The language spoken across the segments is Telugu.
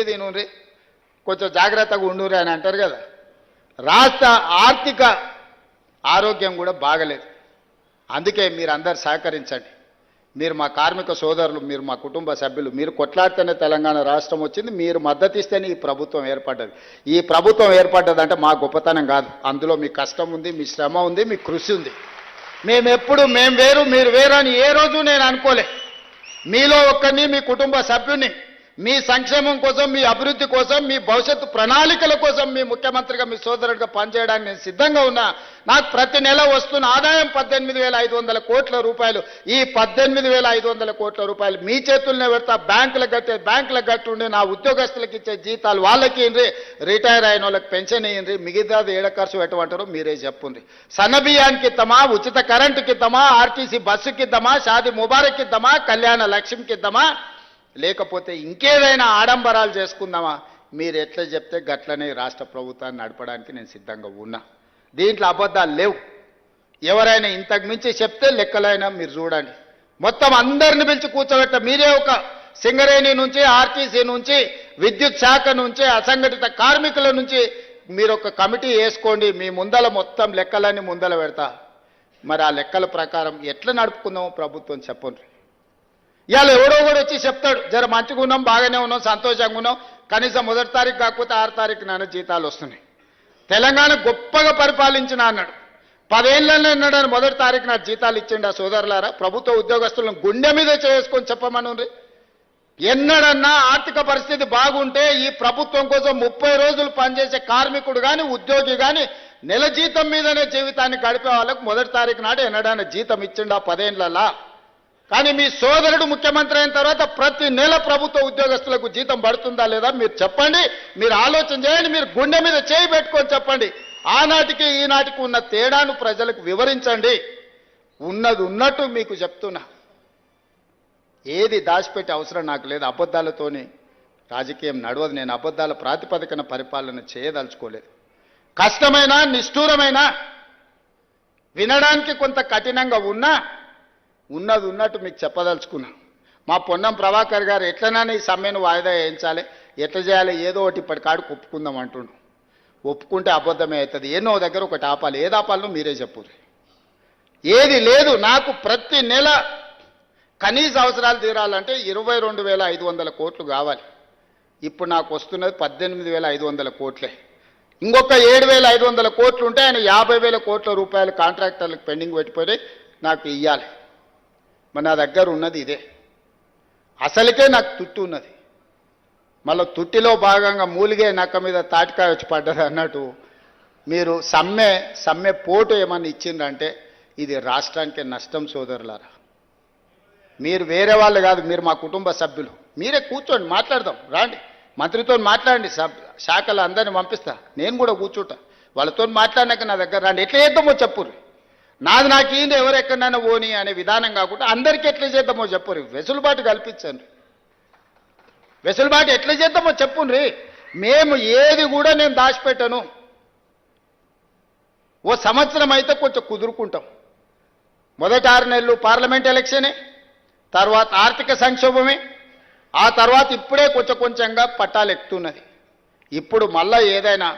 చెప్పేది నూనె కొంచెం జాగ్రత్తగా ఉండురే అని అంటారు కదా. రాష్ట్ర ఆర్థిక ఆరోగ్యం కూడా బాగలేదు. అందుకే మీరు అందరు సహకరించండి. మీరు మా కార్మిక సోదరులు, మీరు మా కుటుంబ సభ్యులు, మీరు కొట్లాడితేనే తెలంగాణ రాష్ట్రం వచ్చింది. మీరు మద్దతు ఇస్తేనే ఈ ప్రభుత్వం ఏర్పడ్డది. ఈ ప్రభుత్వం ఏర్పడ్డదంటే మా గొప్పతనం కాదు, అందులో మీ కష్టం ఉంది, మీ శ్రమ ఉంది, మీ కృషి ఉంది. మేము వేరు మీరు వేరు అని ఏ రోజు నేను అనుకోలే. మీలో ఒక్కరిని, మీ కుటుంబ సభ్యుని, మీ సంక్షేమం కోసం, మీ అభివృద్ధి కోసం, మీ భవిష్యత్తు ప్రణాళికల కోసం మీ ముఖ్యమంత్రిగా, మీ సోదరుడిగా పనిచేయడానికి నేను సిద్ధంగా ఉన్నా. నాకు ప్రతి నెల వస్తున్న ఆదాయం 18,500 కోట్ల రూపాయలు. ఈ 18,500 కోట్ల రూపాయలు మీ చేతుల్నే పెడతా. బ్యాంకులకు కట్టుండి నా ఉద్యోగస్తులకు ఇచ్చే జీతాలు వాళ్ళకి ఇయ్యండి, రిటైర్ అయిన వాళ్ళకి పెన్షన్ ఇయ్యండి, మిగతాది ఏడ ఖర్చు పెట్టమంటారో మీరే చెప్పుండ్రి. సన్నబియ్యానికి ఇద్దామా, ఉచిత కరెంటుకి ఇద్దామా, ఆర్టీసీ బస్సుకి ఇద్దామా, షాది ముబారక్ ఇద్దామా, కళ్యాణ లక్ష్మికి ఇద్దామా, లేకపోతే ఇంకేదైనా ఆడంబరాలు చేసుకుందామా? మీరు ఎట్లా చెప్తే గట్లనే రాష్ట్ర ప్రభుత్వాన్ని నడపడానికి నేను సిద్ధంగా ఉన్నా. దీంట్లో అబద్ధాలు లేవు. ఎవరైనా ఇంతకు మించి చెప్తే లెక్కలైనా మీరు చూడండి. మొత్తం అందరిని పిలిచి కూర్చోబెట్ట. మీరే ఒక సింగరేణి నుంచి, ఆర్టీసీ నుంచి, విద్యుత్ శాఖ నుంచి, అసంఘటిత కార్మికుల నుంచి మీరు ఒక కమిటీ వేసుకోండి. మీ ముందల మొత్తం లెక్కలన్నీ ముందల పెడతా. మరి ఆ లెక్కల ప్రకారం ఎట్లా నడుపుకుందామో ప్రభుత్వం చెప్పండి. ఇవాళ ఎవడో కూడా వచ్చి చెప్తాడు, జర మంచిగా ఉన్నాం, బాగానే ఉన్నాం, సంతోషంగా ఉన్నాం, కనీసం 1వ తారీఖు కాకపోతే 6వ తారీఖున జీతాలు వస్తున్నాయి, తెలంగాణ గొప్పగా పరిపాలించిన అన్నాడు. 10 ఏళ్ళలో ఎన్నడని 1వ తారీఖున జీతాలు ఇచ్చిండు. ఆ సోదరులారా, ప్రభుత్వ ఉద్యోగస్తులను గుండె మీద చేసుకొని చెప్పమని. ఎన్నడన్నా ఆర్థిక పరిస్థితి బాగుంటే ఈ ప్రభుత్వం కోసం 30 రోజులు పనిచేసే కార్మికుడు కానీ, ఉద్యోగి కానీ నెల జీతం మీదనే జీవితాన్ని గడిపే వాళ్ళకు 1వ తారీఖు నాడు ఎన్నడన్నా జీతం ఇచ్చిండు ఆ 10 ఏళ్ళలా? కానీ మీ సోదరుడు ముఖ్యమంత్రి అయిన తర్వాత ప్రతి నెల ప్రభుత్వ ఉద్యోగస్తులకు జీతం పడుతుందా లేదా మీరు చెప్పండి. మీరు ఆలోచన చేయండి. మీరు గుండె మీద చేయి పెట్టుకొని చెప్పండి. ఆనాటికి ఈనాటికి ఉన్న తేడాను ప్రజలకు వివరించండి. ఉన్నది ఉన్నట్టు మీకు చెప్తున్నా. ఏది దాచిపెట్టే అవసరం నాకు లేదు. అబద్ధాలతోని రాజకీయం నడవదు. నేను అబద్ధాల ప్రాతిపదికన పరిపాలన చేయదలుచుకోలేదు. కష్టమైన, నిష్ఠూరమైన, వినడానికి కొంత కఠినంగా ఉన్నా ఉన్నది ఉన్నట్టు మీకు చెప్పదలుచుకున్నా. మా పొన్నం ప్రభాకర్ గారు ఎట్లనైనా ఈ సమ్మెను వాయిదా వేయించాలి, ఎట్లా చేయాలి, ఏదో ఒకటి ఇప్పటికాడికి ఒప్పుకుందాం అంటుండు. ఒప్పుకుంటే అబద్ధమే అవుతుంది. ఎన్నో దగ్గర ఒకటి ఆపాలి. ఏది ఆపాలో మీరే చెప్పుర్రి. ఏది లేదు. నాకు ప్రతి నెల కనీస అవసరాలు తీరాలంటే 22,500 కోట్లు కావాలి. ఇప్పుడు నాకు వస్తున్నది 18,500 కోట్లే. ఇంకొక 7,500 కోట్లు ఉంటే ఆయన 50,000 కోట్ల రూపాయలు కాంట్రాక్టర్లకు పెండింగ్ పెట్టిపోయి నాకు ఇవ్వాలి. మరి నా దగ్గర ఉన్నది ఇదే. అసలుకే నాకు తుట్టి ఉన్నది. మళ్ళీ తుట్టిలో భాగంగా మూలిగే నక్క మీద తాటికాయ వచ్చి పడ్డది అన్నట్టు మీరు సమ్మె పోటు ఏమన్నా ఇచ్చిందంటే ఇది రాష్ట్రానికి నష్టం సోదరులారా. మీరు వేరే వాళ్ళు కాదు, మీరు మా కుటుంబ సభ్యులు. మీరే కూర్చోండి, మాట్లాడదాం. రాండి, మంత్రితో మాట్లాడండి, శాఖలు అందరిని పంపిస్తా. నేను కూడా కూర్చుంటా. వాళ్ళతో మాట్లాడినాక నా దగ్గర రండి. ఎట్లా చేద్దామో చెప్పుర్రి. నాది నాకు ఈయన ఎవరెక్కడైనా పోని అనే విధానం కాకుండా అందరికీ ఎట్లా చేద్దామో చెప్పుర్రి. వెసులుబాటు కల్పించండి. వెసులుబాటు ఎట్లా చేద్దామో చెప్పుండ్రి. మేము ఏది కూడా నేను దాచిపెట్టాను. ఓ సంవత్సరం అయితే కొంచెం కుదురుకుంటాం. మొదటి 6 నెలలు పార్లమెంట్ ఎలక్షనే, తర్వాత ఆర్థిక సంక్షోభమే, ఆ తర్వాత ఇప్పుడే కొంచెంగా పట్టాలు ఎక్కుతున్నది. ఇప్పుడు మళ్ళా ఏదైనా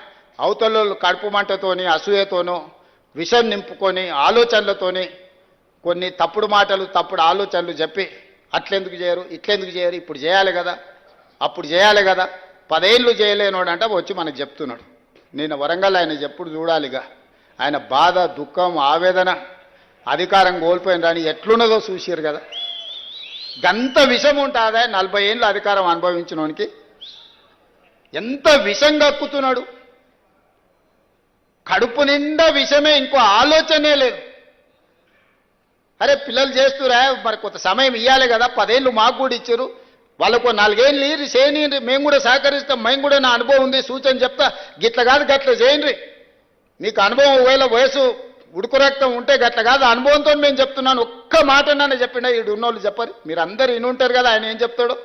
అవతల కడుపు మంటతోని, అసూయతోనో, విషం నింపుకొని, ఆలోచనలతోని కొన్ని తప్పుడు మాటలు, తప్పుడు ఆలోచనలు చెప్పి అట్లెందుకు చేయరు, ఇట్లెందుకు చేయరు, ఇప్పుడు చేయాలి కదా, అప్పుడు చేయాలి కదా, 10 ఏళ్ళు చేయలేనోడంట వచ్చి మనకు చెప్తున్నాడు. నేను వరంగల్ ఆయన చెప్పుడు చూడాలిగా. ఆయన బాధ, దుఃఖం, ఆవేదన, అధికారం కోల్పోయిన రాని ఎట్లున్నదో చూసిరు కదా. గంత విషం ఉంటుందా 40 ఏళ్ళు అధికారం అనుభవించినోనికి? ఎంత విషం కక్కుతున్నాడు. కడుపు నిండా విషమే, ఇంకో ఆలోచనే లేదు. అరే పిల్లలు చేస్తురా, మరి కొంత సమయం ఇవ్వాలి కదా. 10 ఏళ్ళు మాకు కూడా ఇచ్చారు, వాళ్ళకు 4 ఏళ్ళు ఇరి చేయని, మేము కూడా సహకరిస్తాం. మేము కూడా నా అనుభవం ఉంది, సూచన చెప్తా. గిట్ల కాదు గట్ల చేయండి. మీకు అనుభవం ఒకవేళ వయసు ఉడుకు రక్తం ఉంటే గట్ల కాదు, అనుభవంతో మేము చెప్తున్నాను. ఒక్క మాట నన్ను చెప్పిండా ఈడు ఉన్నోళ్ళు చెప్పరు. మీరు అందరు ఇనుంటారు కదా ఆయన ఏం చెప్తాడు.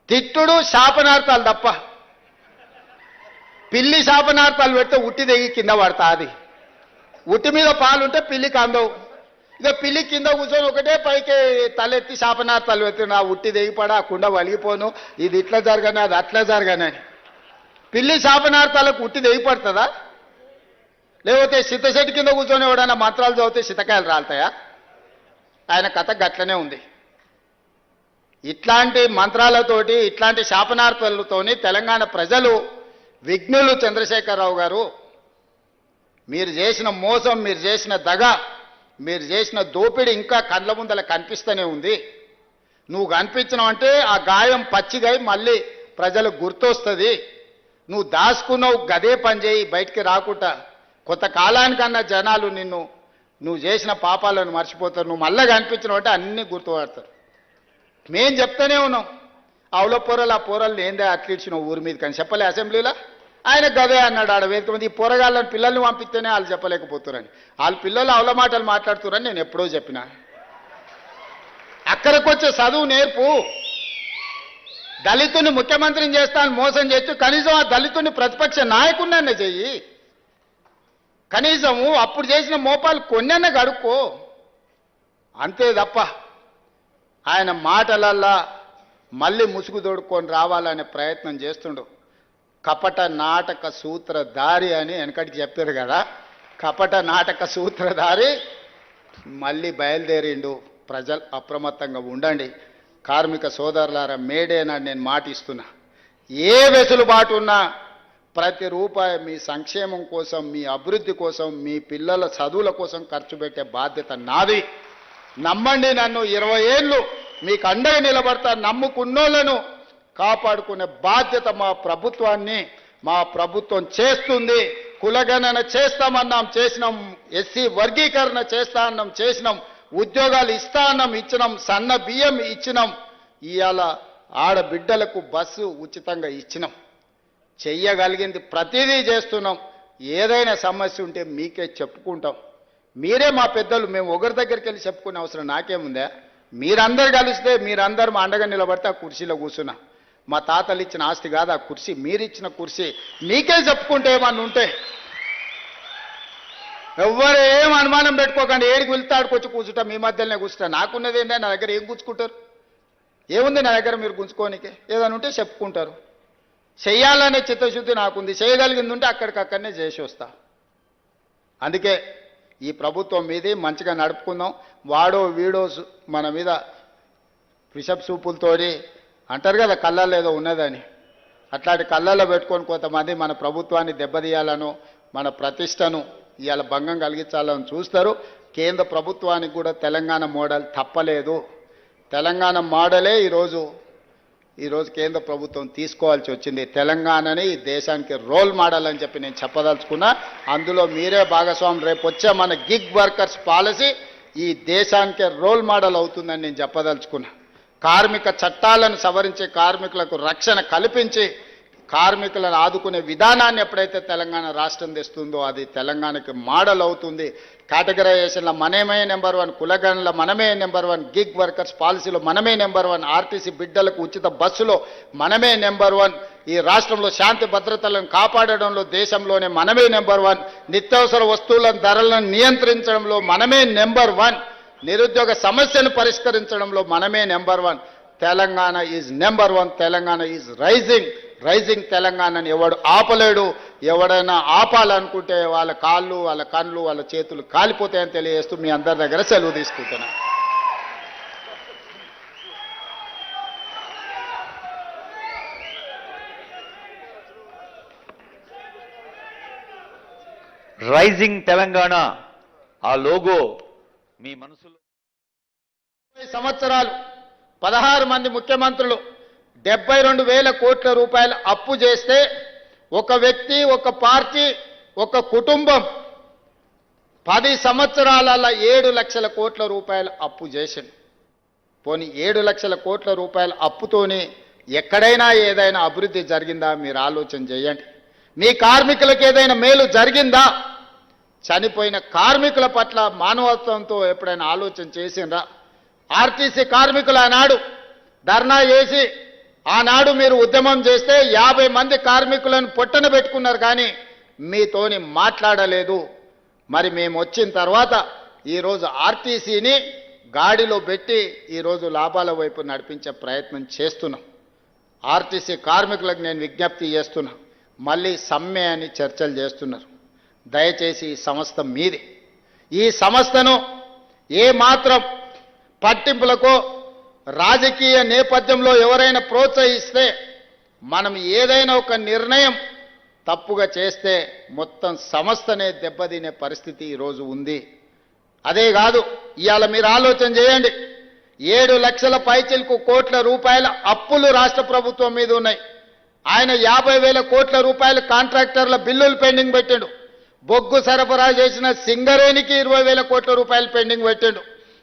తిట్టుడు, శాపనార్థాలు తప్ప. పిల్లి శాపనార్థాలు పెడితే ఉట్టి దిగి కింద పడతా. అది ఉట్టి మీద పాలుంటే పిల్లికి అందవు. ఇక పిల్లి కింద కూర్చొని ఒకటే పైకి తలెత్తి శాపనార్ తలెత్తి నా ఉట్టి దిగిపడా ఆ కుండ వలిగిపోను, ఇది ఇట్లా జరగని అది అట్లా జరగనని. పిల్లి శాపనార్థాలకు ఉట్టి దిగిపడుతుందా? లేకపోతే సిద్ధశెట్టి కింద కూర్చొని ఎవడన్నా మంత్రాలు చదివితే సితకాయలు రాలుతాయా? ఆయన కథ గట్లనే ఉంది. ఇట్లాంటి మంత్రాలతోటి ఇట్లాంటి శాపనార్థాలతోని తెలంగాణ ప్రజలు విఘ్నులు. చంద్రశేఖరరావు గారు, మీరు చేసిన మోసం, మీరు చేసిన దగ, మీరు చేసిన దోపిడీ ఇంకా కళ్ళ ముందల కనిపిస్తూనే ఉంది. నువ్వు కనిపించినావంటే ఆ గాయం పచ్చిగై మళ్ళీ ప్రజలకు గుర్తొస్తుంది. నువ్వు దాచుకున్నావు, గదే పని చేయి, బయటికి రాకుండా. కొంత కాలానికన్నా జనాలు నువ్వు చేసిన పాపాలను మర్చిపోతారు. నువ్వు మళ్ళీ కనిపించినావంటే అన్నీ గుర్తుపడతారు. మేం చెప్తానే ఉన్నాం, అవుల పొరలు ఆ పొరలు ఏందే అట్లిచ్చిన ఊరి మీద కానీ చెప్పలే అసెంబ్లీలో. ఆయన గదే అన్నాడు ఆడ వేదిక మంది. ఈ పొరగాళ్ళని పిల్లల్ని పంపిస్తేనే వాళ్ళు చెప్పలేకపోతున్నారని, వాళ్ళ పిల్లలు అవల మాటలు మాట్లాడుతున్నారని నేను ఎప్పుడో చెప్పిన. అక్కడికి వచ్చే చదువు నేర్పు. దళితుని ముఖ్యమంత్రిని చేస్తాను మోసం చేస్తూ కనీసం ఆ దళితుని ప్రతిపక్ష నాయకుడినన్నా చెయ్యి. కనీసము అప్పుడు చేసిన మోపాలు కొన్నన్నా గడుక్కో. అంతే తప్ప ఆయన మాటలల్లా మళ్ళీ ముసుగు తోడుకొని రావాలనే ప్రయత్నం చేస్తుండు. కపట నాటక సూత్రధారి అని వెనకటికి చెప్పారు కదా, కపట నాటక సూత్రధారి మళ్ళీ బయలుదేరిండు. ప్రజలు అప్రమత్తంగా ఉండండి. కార్మిక సోదరులారా, మేడేనాడు నేను మాట ఇస్తున్నా. ఏ వెసులుబాటు ఉన్నా ప్రతి రూపాయి మీ సంక్షేమం కోసం, మీ అభివృద్ధి కోసం, మీ పిల్లల చదువుల కోసం ఖర్చు పెట్టే బాధ్యత నాది. నమ్మండి నన్ను. 20 ఏళ్ళు మీకు అండగా నిలబడతా. నమ్ముకున్నోళ్లను కాపాడుకునే బాధ్యత మా ప్రభుత్వం చేస్తుంది. కులగణన చేస్తామన్నాం, చేసినాం. ఎస్సీ వర్గీకరణ చేస్తా అన్నాం, చేసినాం. ఉద్యోగాలు ఇస్తా అన్నాం, ఇచ్చినాం. సన్న బియ్యం ఇచ్చినాం. ఇవాళ ఆడబిడ్డలకు బస్సు ఉచితంగా ఇచ్చినాం. చెయ్యగలిగింది ప్రతిదీ చేస్తున్నాం. ఏదైనా సమస్య ఉంటే మీకే చెప్పుకుంటాం. మీరే మా పెద్దలు. మేము ఒకరి దగ్గరికి వెళ్ళి చెప్పుకునే అవసరం నాకేముందా? మీరందరు కలిస్తే, మీరందరూ మా అండగా నిలబడితే ఆ కుర్చీలో కూర్చున్నా. మా తాతలు ఇచ్చిన ఆస్తి కాదు ఆ కుర్చీ, మీరిచ్చిన కుర్చీ. మీకే చెప్పుకుంటే ఏమన్నా ఉంటే ఎవ్వరు ఏం అనుమానం పెట్టుకోకండి. ఏడికి వెళ్తాడుకొచ్చి కూర్చుంటా, మీ మధ్యలోనే కూర్చుంటా. నాకున్నది ఏంటంటే నా దగ్గర ఏం గుంజుకుంటారు? ఏముంది నా దగ్గర మీరు గుంజుకోనికే? ఏదైనా ఉంటే చెప్పుకుంటారు. చెయ్యాలనే చిత్తశుద్ధి నాకుంది. చేయగలిగింది ఉంటే అక్కడికక్కడనే చేసి వస్తా. అందుకే ఈ ప్రభుత్వం మీది మంచిగా నడుపుకుందాం. వాడో వీడో మన మీద విషప్ సూపులతోటి అంటారు కదా, కళ్ళల్లో ఏదో ఉన్నదని. అట్లాంటి కళ్ళల్లో పెట్టుకొని కొంతమంది మన ప్రభుత్వాన్ని దెబ్బతీయాలను, మన ప్రతిష్టను ఇవాళ భంగం కలిగించాలని చూస్తారు. కేంద్ర ప్రభుత్వానికి కూడా తెలంగాణ మోడల్ తప్పలేదు. తెలంగాణ మోడలే ఈరోజు కేంద్ర ప్రభుత్వం తీసుకోవాల్సి వచ్చింది. తెలంగాణని ఈ దేశానికి రోల్ మోడల్ అని చెప్పి నేను చెప్పదలుచుకున్నా. అందులో మీరే భాగస్వామి. రేపు వచ్చే మన గిగ్ వర్కర్స్ పాలసీ ఈ దేశానికే రోల్ మోడల్ అవుతుందని నేను చెప్పదలుచుకున్నా. కార్మిక చట్టాలను సవరించి కార్మికులకు రక్షణ కల్పించి కార్మికులను ఆదుకునే విధానాన్ని ఎప్పుడైతే తెలంగాణ రాష్ట్రం తెస్తుందో అది తెలంగాణకి మోడల్ అవుతుంది. కేటగరైజేషన్లో మనమే నెంబర్ 1, కులగణలో మనమే నెంబర్ 1, గిగ్ వర్కర్స్ పాలసీలో మనమే నెంబర్ 1, ఆర్టీసీ బిడ్డలకు ఉచిత బస్సులో మనమే నెంబర్ 1, ఈ రాష్ట్రంలో శాంతి భద్రతలను కాపాడడంలో దేశంలోనే మనమే నెంబర్ 1, నిత్యావసర వస్తువుల ధరలను నియంత్రించడంలో మనమే నెంబర్ 1, నిరుద్యోగ సమస్యను పరిష్కరించడంలో మనమే number 1. Telangana is number 1. Telangana is rising తెలంగాణని ఎవడు ఆపలేడు. ఎవడైనా ఆపాలనుకుంటే వాళ్ళ కాళ్ళు, వాళ్ళ కళ్ళు, వాళ్ళ చేతులు కాలిపోతాయని తెలియజేస్తూ మీ అందరి దగ్గర సెలవు తీసుకుంటున్నా. రైజింగ్ తెలంగాణ ఆ లోగో మీ మనసులో 20 సంవత్సరాలు 16 మంది ముఖ్యమంత్రులు 72,000 కోట్ల రూపాయలు అప్పు చేస్తే ఒక వ్యక్తి, ఒక పార్టీ, ఒక కుటుంబం 10 సంవత్సరాల 7 లక్షల కోట్ల రూపాయలు అప్పు చేసింది. పోనీ 7 లక్షల కోట్ల రూపాయల అప్పుతోని ఎక్కడైనా ఏదైనా అభివృద్ధి జరిగిందా? మీరు ఆలోచన చేయండి. మీ కార్మికులకు ఏదైనా మేలు జరిగిందా? చనిపోయిన కార్మికుల పట్ల మానవత్వంతో ఎప్పుడైనా ఆలోచన చేసిండ్రా? ఆర్టీసీ కార్మికులు ఆనాడు ధర్నా చేసి ఆనాడు మీరు ఉద్యమం చేస్తే 50 మంది కార్మికులను పొట్టన పెట్టుకున్నారు, కానీ మీతోని మాట్లాడలేదు. మరి మేము వచ్చిన తర్వాత ఈరోజు ఆర్టీసీని గాడిలో పెట్టి ఈరోజు లాభాల వైపు నడిపించే ప్రయత్నం చేస్తున్నాం. ఆర్టీసీ కార్మికులకు నేను విజ్ఞప్తి చేస్తున్నా, మళ్ళీ సమ్మె అని చర్చలు చేస్తున్నారు. దయచేసి ఈ సంస్థ మీది. ఈ సంస్థను ఏ మాత్రం పట్టింపులకో రాజకీయ నేపథ్యంలో ఎవరైనా ప్రోత్సహిస్తే, మనం ఏదైనా ఒక నిర్ణయం తప్పుగా చేస్తే మొత్తం సంస్థనే దెబ్బతినే పరిస్థితి ఈరోజు ఉంది. అదే కాదు, ఇవాళ మీరు ఆలోచన చేయండి, 7 లక్షల పైచిలకు కోట్ల రూపాయల అప్పులు రాష్ట్ర ప్రభుత్వం మీద ఉన్నాయి. ఆయన 50,000 కోట్ల రూపాయల కాంట్రాక్టర్ల బిల్లులు పెండింగ్ పెట్టాడు. బొగ్గు సరఫరా చేసిన సింగరేణికి 20,000 కోట్ల రూపాయలు పెండింగ్ పెట్టాడు.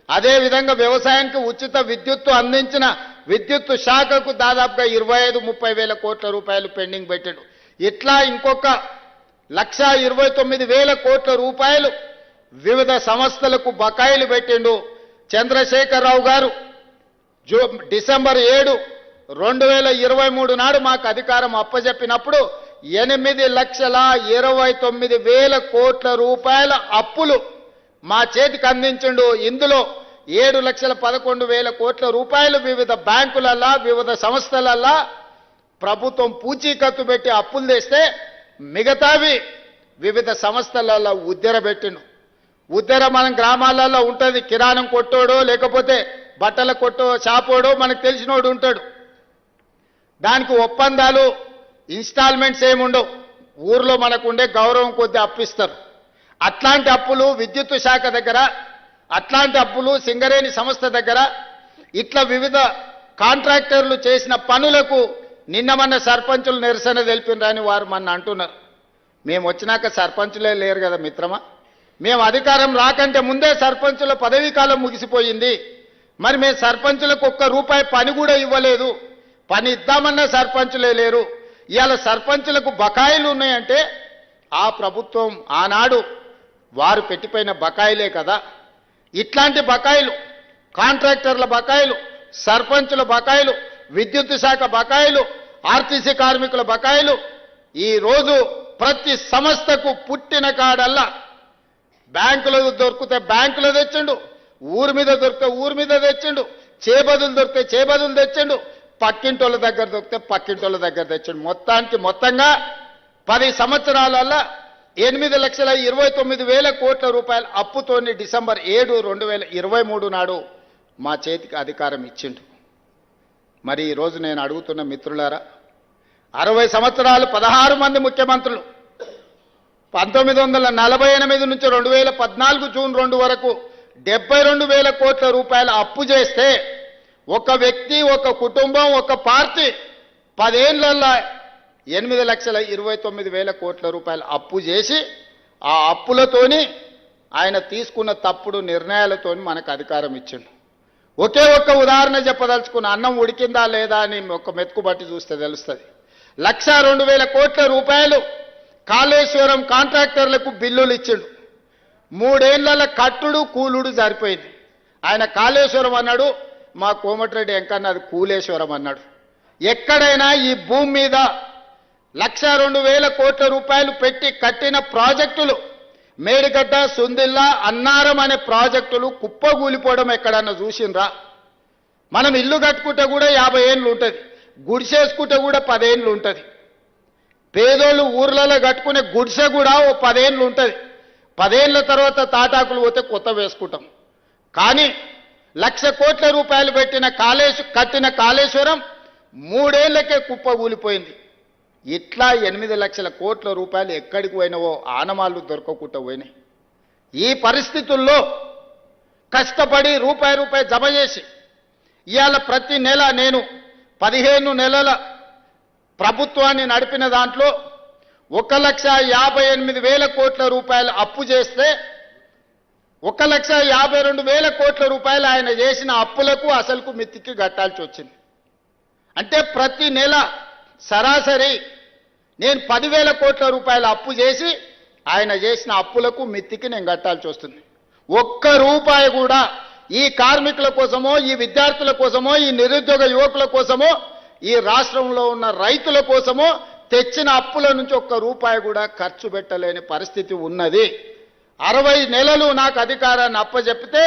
అదేవిధంగా వ్యవసాయానికి ఉచిత విద్యుత్తు అందించిన విద్యుత్తు శాఖకు దాదాపుగా 25-30 కోట్ల రూపాయలు పెండింగ్ పెట్టాడు. ఇట్లా ఇంకొక 1,29,000 కోట్ల రూపాయలు వివిధ సంస్థలకు బకాయిలు పెట్టిండు. చంద్రశేఖరరావు గారు డిసెంబర్ 7, 2023 నాడు మాకు అధికారం అప్పజెప్పినప్పుడు 8,29,000 కోట్ల రూపాయల అప్పులు మా చేతికి అందించిండు. ఇందులో 7,11,000 కోట్ల రూపాయలు వివిధ బ్యాంకులల్లా వివిధ సంస్థలల్లా ప్రభుత్వం పూచీకత్తు పెట్టి అప్పులు తెస్తే, మిగతావి వివిధ సంస్థలలో ఉద్దెర పెట్టిండు. ఉద్దెర మనం గ్రామాలలో ఉంటుంది, కిరాణం కొట్టోడో లేకపోతే బట్టల కొట్టో షాపోడో మనకు తెలిసినోడు ఉంటాడు. దానికి ఒప్పందాలు ఇన్స్టాల్మెంట్స్ ఏముండవు, ఊర్లో మనకు ఉండే గౌరవం కొద్ది అప్పిస్తారు. అట్లాంటి అప్పులు విద్యుత్ శాఖ దగ్గర, అట్లాంటి అప్పులు సింగరేణి సంస్థ దగ్గర, ఇట్లా వివిధ కాంట్రాక్టర్లు చేసిన పనులకు నిన్న మన సర్పంచులు నిరసన తెలిపినరని వారు మన అంటున్నారు. మేము వచ్చినాక సర్పంచులే లేరు కదా మిత్రమా, మేము అధికారం రాకంటే ముందే సర్పంచుల పదవీ కాలం ముగిసిపోయింది. మరి మేము సర్పంచులకు ₹1 పని కూడా ఇవ్వలేదు. పని ఇద్దామన్న సర్పంచులే లేరు. ఇవాళ సర్పంచులకు బకాయిలు ఉన్నాయంటే ఆ ప్రభుత్వం ఆనాడు వారు పెట్టిపోయిన బకాయిలే కదా. ఇట్లాంటి బకాయిలు, కాంట్రాక్టర్ల బకాయిలు, సర్పంచుల బకాయిలు, విద్యుత్ శాఖ బకాయిలు, ఆర్టీసీ కార్మికుల బకాయిలు ఈరోజు ప్రతి సంస్థకు పుట్టిన కాడల్లా బ్యాంకులో దొరికితే బ్యాంకులో తెచ్చిండు, ఊరి మీద దొరికితే ఊరి మీద తెచ్చిండు, చేబదులు దొరికితే చేబదులు తెచ్చిండు, పక్కింటోళ్ళ దగ్గర దొరికితే పక్కింటోళ్ళ దగ్గర తెచ్చిండు. మొత్తంగా 10 సంవత్సరాలల్లా 8,29,000 కోట్ల రూపాయల అప్పుతోని డిసెంబర్ 7, 2023 నాడు మా చేతికి అధికారం ఇచ్చిండు. మరి ఈరోజు నేను అడుగుతున్న మిత్రులారా, 60 సంవత్సరాలు 16 మంది ముఖ్యమంత్రులు, 1948 నుంచి 2014 జూన్ 2 వరకు 72,000 కోట్ల రూపాయల అప్పు చేస్తే, ఒక వ్యక్తి, ఒక కుటుంబం, ఒక పార్టీ 10 ఏళ్లలో 8,29,000 కోట్ల రూపాయల అప్పు చేసి, ఆ అప్పులతోని ఆయన తీసుకున్న తప్పుడు నిర్ణయాలతోని మనకు అధికారం ఇచ్చిండు. ఒకే ఒక్క ఉదాహరణ చెప్పదలుచుకున్న, అన్నం ఉడికిందా లేదా అని ఒక మెతుకు బట్టి చూస్తే తెలుస్తుంది. 1,02,000 కోట్ల రూపాయలు కాళేశ్వరం కాంట్రాక్టర్లకు బిల్లులు ఇచ్చిండు. 3 ఏళ్ల కట్టుడు కూలుడు సరిపోయింది. ఆయన కాళేశ్వరం అన్నాడు, మా కోమటిరెడ్డి వెంకన్న అది కూలేశ్వరం అన్నాడు. ఎక్కడైనా ఈ భూమి మీద 1,02,000 కోట్ల రూపాయలు పెట్టి కట్టిన ప్రాజెక్టులు, మేడిగడ్డ, సుందిల్లా, అన్నారం అనే ప్రాజెక్టులు కుప్పగూలిపోవడం ఎక్కడన్నా చూసిండ్రా? మనం ఇల్లు కట్టుకుంటే కూడా 50 ఏళ్ళు ఉంటుంది, గుడిసేసుకుంటే కూడా 10 ఏళ్ళు ఉంటుంది. పేదోళ్ళు ఊర్లలో కట్టుకునే గుడిసె కూడా ఓ 10 ఏళ్ళు ఉంటుంది. 10 ఏళ్ళ తర్వాత తాటాకులు పోతే కొత్త వేసుకుంటాం. కానీ 1,00,000 కోట్ల రూపాయలు కట్టిన కాళేశ్వరం 3 ఏళ్లకే కుప్పగూలిపోయింది. ఇట్లా 8 లక్షల కోట్ల రూపాయలు ఎక్కడికి పోయినవో ఆనమాళ్ళు దొరకకుండా పోయినాయి. ఈ పరిస్థితుల్లో కష్టపడి రూపాయి జమ చేసి ఇవాళ ప్రతి నెల నేను 15 నెలల ప్రభుత్వాన్ని నడిపిన దాంట్లో 1,58,000 కోట్ల రూపాయలు అప్పు చేస్తే 1,52,000 కోట్ల రూపాయలు ఆయన చేసిన అప్పులకు అసలుకు మిత్తికి కట్టాల్సి వచ్చింది. అంటే ప్రతి నెల సరాసరి నేను 10,000 కోట్ల రూపాయల అప్పు చేసి ఆయన చేసిన అప్పులకు మిత్తికి నేను కట్టాల్సి వస్తుంది. ₹1 కూడా ఈ కార్మికుల కోసమో, ఈ విద్యార్థుల కోసమో, ఈ నిరుద్యోగ యువకుల కోసమో, ఈ రాష్ట్రంలో ఉన్న రైతుల కోసమో తెచ్చిన అప్పుల నుంచి ₹1 కూడా ఖర్చు పెట్టలేని పరిస్థితి ఉన్నది. 60 నెలలు నాకు అధికారాన్ని అప్పజెప్పితే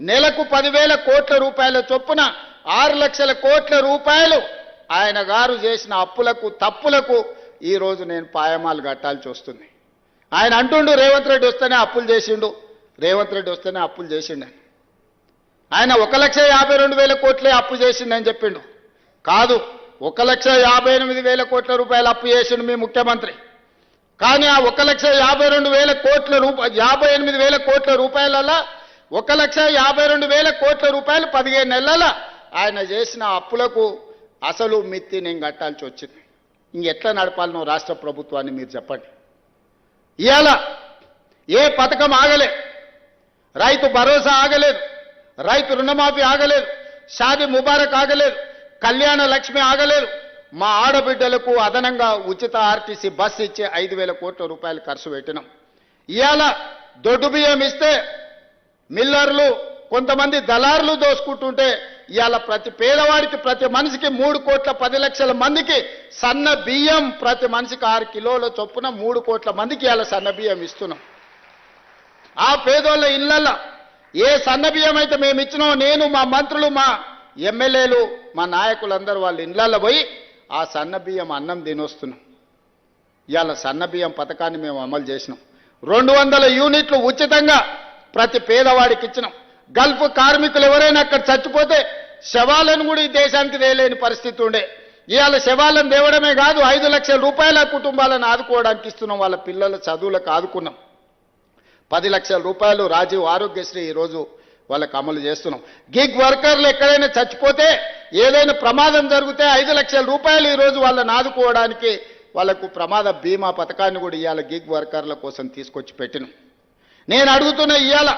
నెలకు 10,000 కోట్ల రూపాయల చొప్పున 6 లక్షల కోట్ల రూపాయలు ఆయన గారు చేసిన అప్పులకు తప్పులకు ఈరోజు నేను పాయమాలు కట్టాల్సి వస్తుంది. ఆయన అంటుండు రేవంత్ రెడ్డి వస్తేనే అప్పులు చేసిండు, రేవంత్ రెడ్డి వస్తేనే అప్పులు చేసిండు అని. ఆయన 1,52,000 కోట్లే అప్పు చేసిండని చెప్పిండు. కాదు, 1,58,000 కోట్ల రూపాయలు అప్పు చేసిండు మీ ముఖ్యమంత్రి. కానీ ఆ 1,52,000 కోట్ల 58,000 కోట్ల రూపాయలలో 1,52,000 కోట్ల రూపాయలు 15 నెలల ఆయన చేసిన అప్పులకు అసలు మిత్తి నేను కట్టాల్సి వచ్చింది. ఇంకెట్లా నడపాలనో రాష్ట్ర ప్రభుత్వాన్ని మీరు చెప్పండి. ఇవాళ ఏ పథకం ఆగలే, రైతు భరోసా ఆగలేదు, రైతు రుణమాఫీ ఆగలేదు, షాదీ ముబారక్ ఆగలేదు, కళ్యాణ లక్ష్మి ఆగలేదు. మా ఆడబిడ్డలకు అదనంగా ఉచిత ఆర్టీసీ బస్సు ఇచ్చే 5,000 కోట్ల రూపాయలు ఖర్చు పెట్టినాం. ఇవాళ దొడ్డు బియ్యం ఇస్తే మిల్లర్లు కొంతమంది దళారులు దోసుకుంటుంటే ఇవాళ ప్రతి పేదవాడికి ప్రతి మనిషికి 3,10,00,000 మందికి సన్న బియ్యం ప్రతి మనిషికి 6 కిలోల చొప్పున 3 కోట్ల మందికి ఇవాళ సన్న బియ్యం ఇస్తున్నాం. ఆ పేదోళ్ళ ఇళ్లలో ఏ సన్న బియ్యం అయితే మేము ఇచ్చినామో నేను మా మంత్రులు మా ఎమ్మెల్యేలు మా నాయకులందరూ వాళ్ళ ఇళ్లలో పోయి ఆ సన్న బియ్యం అన్నం తినొస్తున్నాం. ఇవాళ సన్న బియ్యం పథకాన్ని మేము అమలు చేసినాం. 200 యూనిట్లు ఉచితంగా ప్రతి పేదవాడికి ఇచ్చినాం. గల్ఫ్ కార్మికులు ఎవరైనా అక్కడ చచ్చిపోతే శవాలను కూడా ఈ దేశానికి తేలేని పరిస్థితి ఉండే. ఇవాళ శవాలను తేవడమే కాదు, 5 లక్షల రూపాయల కుటుంబాలను ఆదుకోవడానికి ఇస్తున్నాం. వాళ్ళ పిల్లల చదువులకు ఆదుకున్నాం. 10 లక్షల రూపాయలు రాజీవ్ ఆరోగ్యశ్రీ ఈరోజు వాళ్ళకి అమలు చేస్తున్నాం. గిగ్ వర్కర్లు ఎక్కడైనా చచ్చిపోతే ఏదైనా ప్రమాదం జరిగితే 5 లక్షల రూపాయలు ఈరోజు వాళ్ళని ఆదుకోవడానికి వాళ్ళకు ప్రమాద బీమా పథకాన్ని కూడా ఇవాళ గిగ్ వర్కర్ల కోసం తీసుకొచ్చి పెట్టినాం. నేను అడుగుతున్న ఇవాళ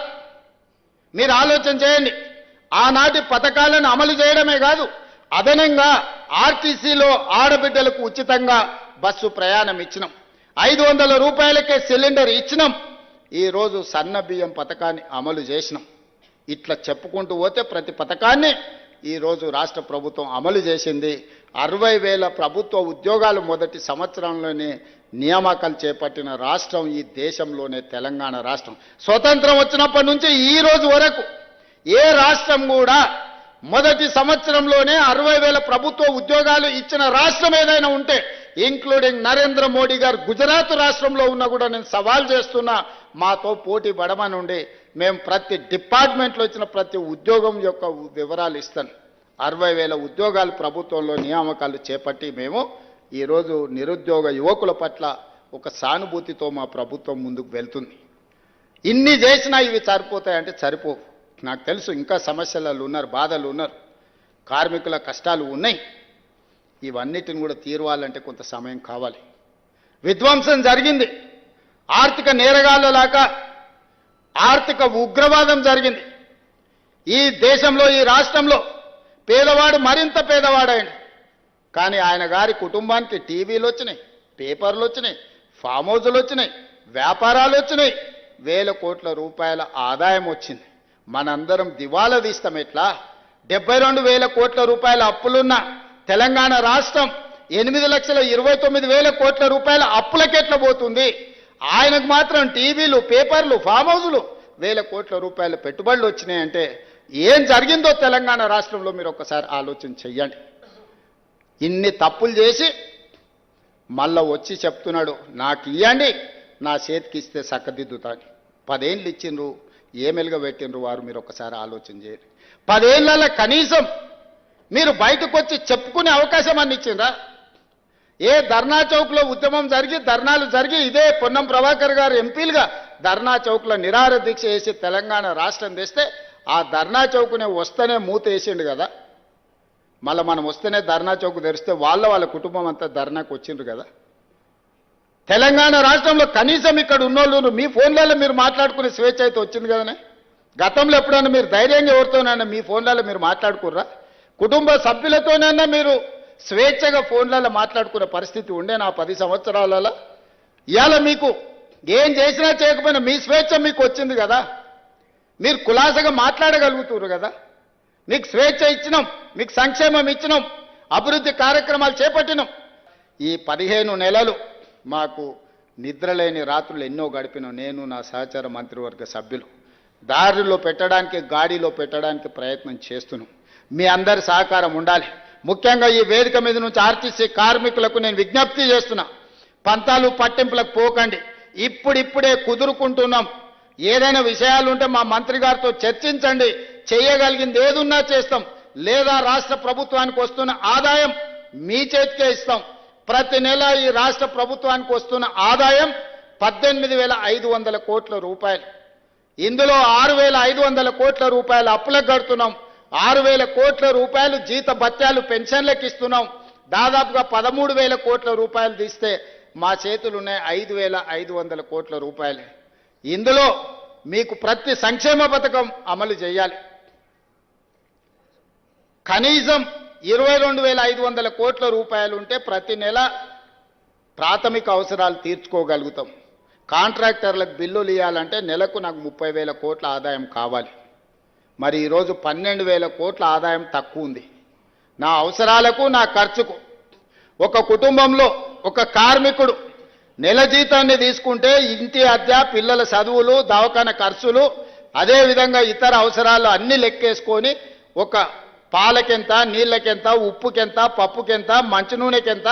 మీరు ఆలోచన చేయండి. ఆనాటి పథకాలను అమలు చేయడమే కాదు, అదనంగా ఆర్టీసీలో ఆడబిడ్డలకు ఉచితంగా బస్సు ప్రయాణం ఇచ్చినాం. 500 రూపాయలకే సిలిండర్ ఇచ్చినాం. ఈరోజు సన్న బియ్యం పథకాన్ని అమలు చేసినాం. ఇట్లా చెప్పుకుంటూ పోతే ప్రతి పథకాన్ని ఈరోజు రాష్ట్ర ప్రభుత్వం అమలు చేసింది. 60,000 ప్రభుత్వ ఉద్యోగాలు మొదటి సంవత్సరంలోనే నియామకాలు చేపట్టిన రాష్ట్రం ఈ దేశంలోనే తెలంగాణ రాష్ట్రం. స్వతంత్రం వచ్చినప్పటి నుంచి ఈ రోజు వరకు ఏ రాష్ట్రం కూడా మొదటి సంవత్సరంలోనే 60,000 ప్రభుత్వ ఉద్యోగాలు ఇచ్చిన రాష్ట్రం ఏదైనా ఉంటే ఇంక్లూడింగ్ నరేంద్ర మోడీ గారు గుజరాత్ రాష్ట్రంలో ఉన్నా కూడా నేను సవాల్ చేస్తున్నా, మాతో పోటీ పడమనుండి మేము ప్రతి డిపార్ట్మెంట్లో ఇచ్చిన ప్రతి ఉద్యోగం యొక్క వివరాలు ఇస్తాను. 60,000 ఉద్యోగాలు ప్రభుత్వంలో నియామకాలు చేపట్టి మేము ఈరోజు నిరుద్యోగ యువకుల పట్ల ఒక సానుభూతితో మా ప్రభుత్వం ముందుకు వెళ్తుంది. ఇన్ని చేసినా ఇవి సరిపోతాయంటే సరిపోవు. నాకు తెలుసు ఇంకా సమస్యలు ఉన్నారు, బాధలు ఉన్నారు, కార్మికుల కష్టాలు ఉన్నాయి. ఇవన్నిటిని కూడా తీరవాలంటే కొంత సమయం కావాలి. విధ్వంసం జరిగింది, ఆర్థిక నేరగాళ్ళలాగా ఆర్థిక ఉగ్రవాదం జరిగింది. ఈ దేశంలో ఈ రాష్ట్రంలో పేదవాడు మరింత పేదవాడైంది. కానీ ఆయన గారి కుటుంబానికి టీవీలు వచ్చినాయి, పేపర్లు వచ్చినాయి, ఫామ్ హౌజులు వచ్చినాయి, వ్యాపారాలు వచ్చినాయి, 1,000 కోట్ల రూపాయల ఆదాయం వచ్చింది. మనందరం దివాలా తీస్తాం ఎట్లా? 72,000 కోట్ల రూపాయల అప్పులున్న తెలంగాణ రాష్ట్రం 8,29,000 కోట్ల రూపాయల అప్పులకెట్లా పోతుంది? ఆయనకు మాత్రం టీవీలు, పేపర్లు, ఫామ్ హౌజులు 1,000 కోట్ల రూపాయల పెట్టుబడులు వచ్చినాయంటే ఏం జరిగిందో తెలంగాణ రాష్ట్రంలో మీరు ఒక్కసారి ఆలోచన చెయ్యండి. ఇన్ని తప్పులు చేసి మళ్ళా వచ్చి చెప్తున్నాడు నాకు ఇవ్వండి, నా చేతికి ఇస్తే చక్కదిద్దుతాని. 10 ఏళ్ళు ఇచ్చిండ్రు, ఏమెలుగా పెట్టిండ్రు వారు, మీరు ఒక్కసారి ఆలోచన చేయండి. 10 ఏళ్ళ కనీసం మీరు బయటకు వచ్చి చెప్పుకునే అవకాశం అన్ని ఇచ్చిండ్రా? ఏ ధర్నా చౌక్లో ఉద్యమం జరిగి ధర్నాలు జరిగి ఇదే పొన్నం ప్రభాకర్ గారు ఎంపీలుగా ధర్నా చౌక్లో నిరాహార దీక్ష చేసి తెలంగాణ రాష్ట్రం తెస్తే ఆ ధర్నా చౌక్నే వస్తేనే మూత వేసిండు కదా. మళ్ళీ మనం వస్తేనే ధర్నా చౌక్ తెరిస్తే వాళ్ళ కుటుంబం అంతా ధర్నాకు వచ్చిండ్రు కదా. తెలంగాణ రాష్ట్రంలో కనీసం ఇక్కడ ఉన్నోళ్ళు మీ ఫోన్లలో మీరు మాట్లాడుకునే స్వేచ్ఛ అయితే వచ్చింది కదనే. గతంలో ఎప్పుడైనా మీరు ధైర్యంగా ఎవరితోనైనా మీ ఫోన్లలో మీరు మాట్లాడుకుర్రా? కుటుంబ సభ్యులతోనైనా మీరు స్వేచ్ఛగా ఫోన్లలో మాట్లాడుకునే పరిస్థితి ఉండే నా 10 సంవత్సరాలలో? ఇవాళ మీకు ఏం చేసినా చేయకపోయినా మీ స్వేచ్ఛ మీకు వచ్చింది కదా. మీరు కులాసగా మాట్లాడగలుగుతున్నారు కదా. మీకు స్వేచ్ఛ ఇచ్చినాం, మీకు సంక్షేమం ఇచ్చినాం, అభివృద్ధి కార్యక్రమాలు చేపట్టినాం. ఈ 15 నెలలు మాకు నిద్రలేని రాత్రులు ఎన్నో గడిపినాం నేను నా సహచర మంత్రివర్గ సభ్యులు. దారిలో పెట్టడానికి గాడిలో పెట్టడానికి ప్రయత్నం చేస్తున్నాం. మీ అందరి సహకారం ఉండాలి. ముఖ్యంగా ఈ వేదిక మీద నుంచి ఆర్టీసీ కార్మికులకు నేను విజ్ఞప్తి చేస్తున్నా, పంతాలు పట్టింపులకు పోకండి. ఇప్పుడిప్పుడే కుదురుకుంటున్నాం. ఏదైనా విషయాలు ఉంటే మా మంత్రి గారితో చర్చించండి. చేయగలిగింది ఏదున్నా చేస్తాం, లేదా రాష్ట్ర ప్రభుత్వానికి వస్తున్న ఆదాయం మీ చేతికే ఇస్తాం. ప్రతి నెల ఈ రాష్ట్ర ప్రభుత్వానికి వస్తున్న ఆదాయం 18,500 కోట్ల రూపాయలు. ఇందులో 6,500 కోట్ల రూపాయలు అప్పులకు కడుతున్నాం. 6,000 కోట్ల రూపాయలు జీత భత్యాలు పెన్షన్లకు ఇస్తున్నాం. దాదాపుగా 13,000 కోట్ల రూపాయలు తీస్తే మా చేతులు ఉన్నాయి 5,500 కోట్ల రూపాయలు. ఇందులో మీకు ప్రతి సంక్షేమ పథకం అమలు చేయాలి. కనీసం 22,500 కోట్ల రూపాయలు ఉంటే ప్రతి నెల ప్రాథమిక అవసరాలు తీర్చుకోగలుగుతాం. కాంట్రాక్టర్లకు బిల్లులు ఇవ్వాలంటే నెలకు నాకు 30,000 కోట్ల ఆదాయం కావాలి. మరి ఈరోజు 12,000 కోట్ల ఆదాయం తక్కువ ఉంది. నా అవసరాలకు నా ఖర్చుకు ఒక కుటుంబంలో ఒక కార్మికుడు నెల జీతాన్ని తీసుకుంటే ఇంటి అద్దె, పిల్లల చదువులు, దవాఖాన ఖర్చులు, అదేవిధంగా ఇతర అవసరాలు అన్నీ లెక్కేసుకొని ఒక పాలకెంత, నీళ్ళకెంత, ఉప్పుకెంత, పప్పుకెంత, మంచి నూనెకెంత,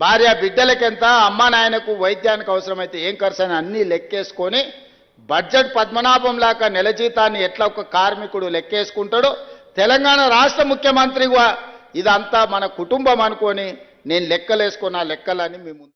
భార్య బిడ్డలకెంత, అమ్మా నాయనకు వైద్యానికి అవసరమైతే ఏం ఖర్చు అని అన్నీ లెక్కేసుకొని బడ్జెట్ పద్మనాభం లాగా నెల జీతాన్ని ఎట్లా ఒక కార్మికుడు లెక్కేసుకుంటాడో తెలంగాణ రాష్ట్ర ముఖ్యమంత్రిగా ఇదంతా మన కుటుంబం అనుకొని నేను లెక్కలేసుకున్న లెక్కలని మీ ముందు